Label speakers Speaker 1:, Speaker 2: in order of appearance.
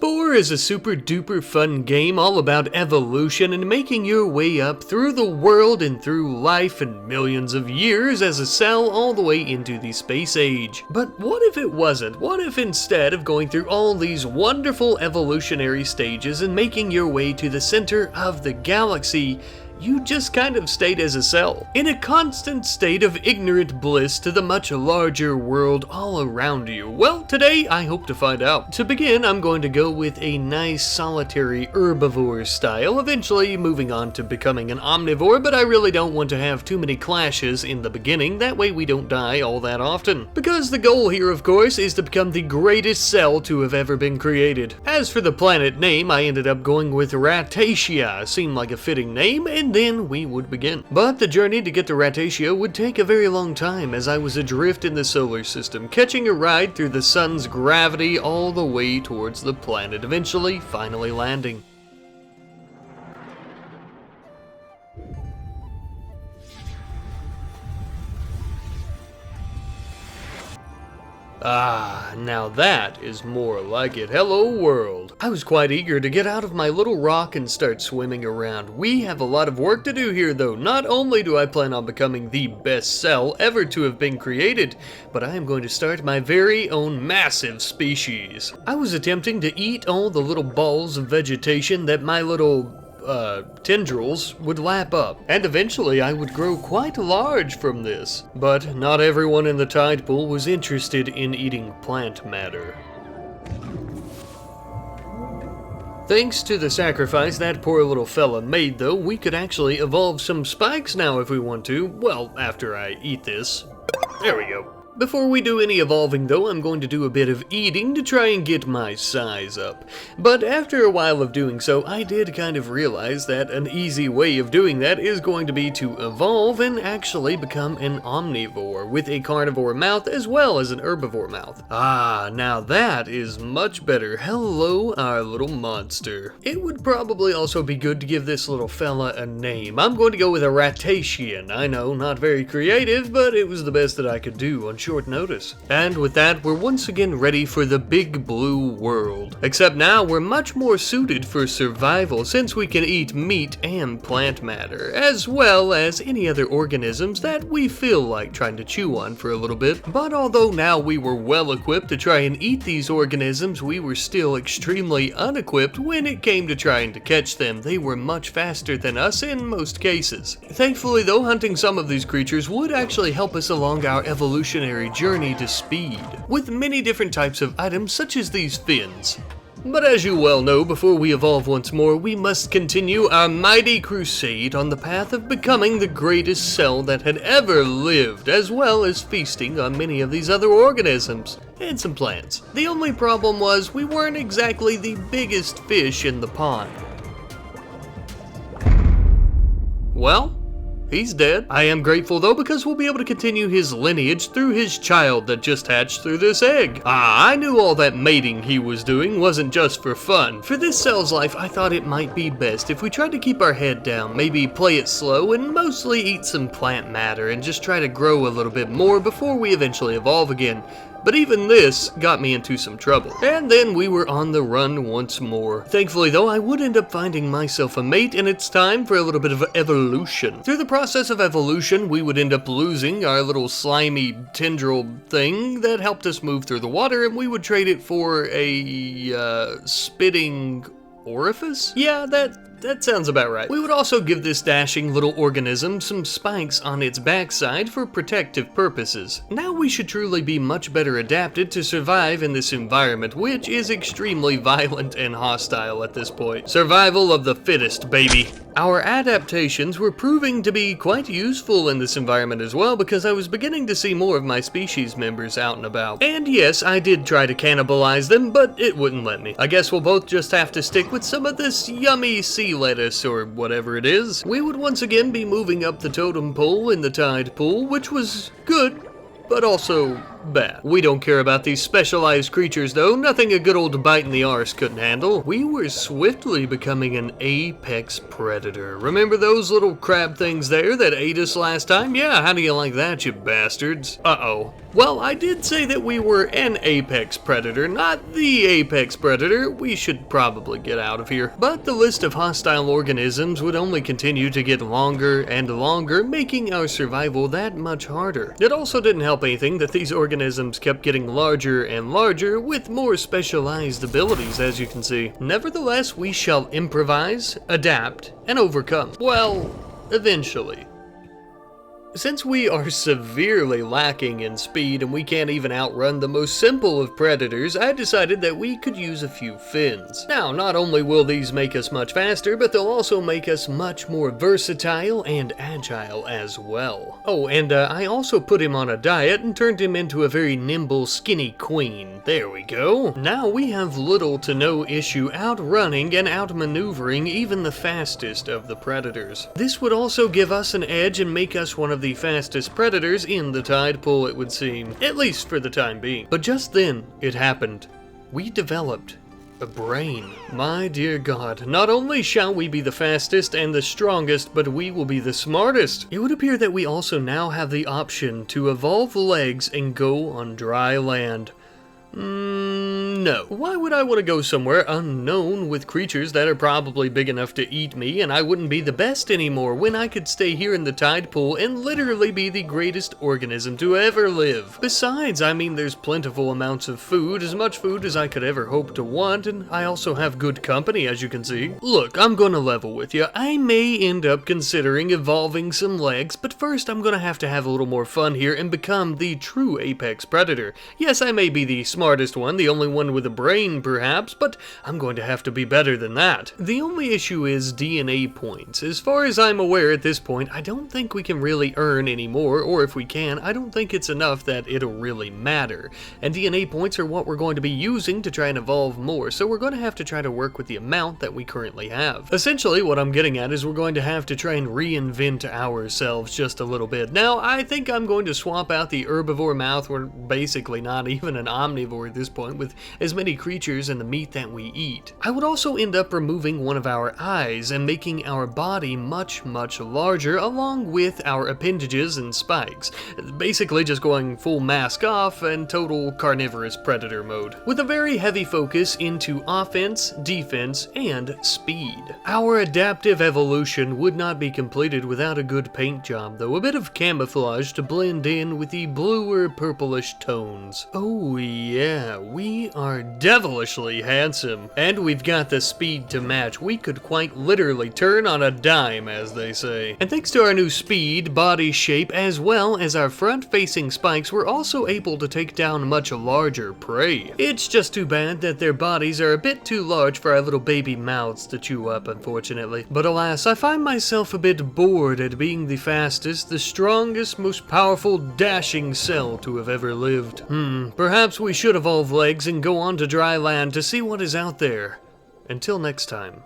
Speaker 1: Spore is a super duper fun game all about evolution and making your way up through the world and through life and millions of years as a cell all the way into the space age. But what if it wasn't? What if instead of going through all these wonderful evolutionary stages and making your way to the center of the galaxy, you just kind of stayed as a cell, in a constant state of ignorant bliss to the much larger world all around you? Well, today I hope to find out. To begin, I'm going to go with a nice solitary herbivore style, eventually moving on to becoming an omnivore, but I really don't want to have too many clashes in the beginning, that way we don't die all that often. Because the goal here, of course, is to become the greatest cell to have ever been created. As for the planet name, I ended up going with Ratatia, seemed like a fitting name, and then we would begin. But the journey to get to Ratatia would take a very long time, as I was adrift in the solar system, catching a ride through the sun's gravity all the way towards the planet, eventually finally landing. Ah, now that is more like it. Hello world. I was quite eager to get out of my little rock and start swimming around. We have a lot of work to do here though. Not only do I plan on becoming the best cell ever to have been created, but I am going to start my very own massive species. I was attempting to eat all the little balls of vegetation that my little tendrils would lap up, and eventually I would grow quite large from this. But not everyone in the tide pool was interested in eating plant matter. Thanks to the sacrifice that poor little fella made though, we could actually evolve some spikes now if we want to. Well, after I eat this. There we go. Before we do any evolving though, I'm going to do a bit of eating to try and get my size up. But after a while of doing so, I did kind of realize that an easy way of doing that is going to be to evolve and actually become an omnivore with a carnivore mouth as well as an herbivore mouth. Ah, now that is much better. Hello, our little monster. It would probably also be good to give this little fella a name. I'm going to go with a Ratatian. I know, not very creative, but it was the best that I could do on short notice. And with that, we're once again ready for the big blue world. Except now we're much more suited for survival since we can eat meat and plant matter, as well as any other organisms that we feel like trying to chew on for a little bit. But although now we were well equipped to try and eat these organisms, we were still extremely unequipped when it came to trying to catch them. They were much faster than us in most cases. Thankfully though, hunting some of these creatures would actually help us along our evolutionary journey to speed, with many different types of items such as these fins. But as you well know, before we evolve once more, we must continue our mighty crusade on the path of becoming the greatest cell that had ever lived, as well as feasting on many of these other organisms and some plants. The only problem was we weren't exactly the biggest fish in the pond. Well, he's dead. I am grateful though because we'll be able to continue his lineage through his child that just hatched through this egg. Ah, I knew all that mating he was doing wasn't just for fun. For this cell's life, I thought it might be best if we tried to keep our head down, maybe play it slow, and mostly eat some plant matter and just try to grow a little bit more before we eventually evolve again. But even this got me into some trouble. And then we were on the run once more. Thankfully though, I would end up finding myself a mate, and it's time for a little bit of evolution. Through the process of evolution, we would end up losing our little slimy tendril thing that helped us move through the water, and we would trade it for a spitting orifice? Yeah, that sounds about right. We would also give this dashing little organism some spikes on its backside for protective purposes. Now we should truly be much better adapted to survive in this environment, which is extremely violent and hostile at this point. Survival of the fittest, baby. Our adaptations were proving to be quite useful in this environment as well, because I was beginning to see more of my species members out and about. And yes, I did try to cannibalize them, but it wouldn't let me. I guess we'll both just have to stick with some of this yummy sea lettuce or whatever it is. We would once again be moving up the totem pole in the tide pool, which was good, but also bad. We don't care about these specialized creatures though, nothing a good old bite in the arse couldn't handle. We were swiftly becoming an apex predator. Remember those little crab things there that ate us last time? Yeah, how do you like that, you bastards? Uh-oh. Well, I did say that we were an apex predator, not the apex predator. We should probably get out of here. But the list of hostile organisms would only continue to get longer and longer, making our survival that much harder. It also didn't help anything that these organisms kept getting larger and larger with more specialized abilities, as you can see. Nevertheless, we shall improvise, adapt, and overcome. Well, eventually. Since we are severely lacking in speed and we can't even outrun the most simple of predators, I decided that we could use a few fins. Now, not only will these make us much faster, but they'll also make us much more versatile and agile as well. Oh, and I also put him on a diet and turned him into a very nimble, skinny queen. There we go. Now we have little to no issue outrunning and outmaneuvering even the fastest of the predators. This would also give us an edge and make us one of the fastest predators in the tide pool, it would seem. At least for the time being. But just then, it happened. We developed a brain. My dear God, not only shall we be the fastest and the strongest, but we will be the smartest. It would appear that we also now have the option to evolve legs and go on dry land. No. Why would I want to go somewhere unknown with creatures that are probably big enough to eat me and I wouldn't be the best anymore when I could stay here in the tide pool and literally be the greatest organism to ever live? Besides, I mean, there's plentiful amounts of food, as much food as I could ever hope to want, and I also have good company, as you can see. Look, I'm gonna level with you. I may end up considering evolving some legs, but first I'm gonna have a little more fun here and become the true apex predator. Yes, I may be the smartest one, the only one with a brain perhaps, but I'm going to have to be better than that. The only issue is DNA points. As far as I'm aware at this point, I don't think we can really earn any more, or if we can, I don't think it's enough that it'll really matter. And DNA points are what we're going to be using to try and evolve more, so we're going to have to try to work with the amount that we currently have. Essentially, what I'm getting at is we're going to have to try and reinvent ourselves just a little bit. Now, I think I'm going to swap out the herbivore mouth. We're basically not even an omnivore at this point, with as many creatures and the meat that we eat. I would also end up removing one of our eyes and making our body much larger, along with our appendages and spikes. Basically just going full mask off and total carnivorous predator mode, with a very heavy focus into offense, defense, and speed. Our adaptive evolution would not be completed without a good paint job though, a bit of camouflage to blend in with the bluer purplish tones. Oh yeah, we are devilishly handsome. And we've got the speed to match. We could quite literally turn on a dime, as they say. And thanks to our new speed, body shape, as well as our front-facing spikes, we're also able to take down much larger prey. It's just too bad that their bodies are a bit too large for our little baby mouths to chew up, unfortunately. But alas, I find myself a bit bored at being the fastest, the strongest, most powerful, dashing cell to have ever lived. Perhaps we should evolve legs and go on to dry land to see what is out there. Until next time.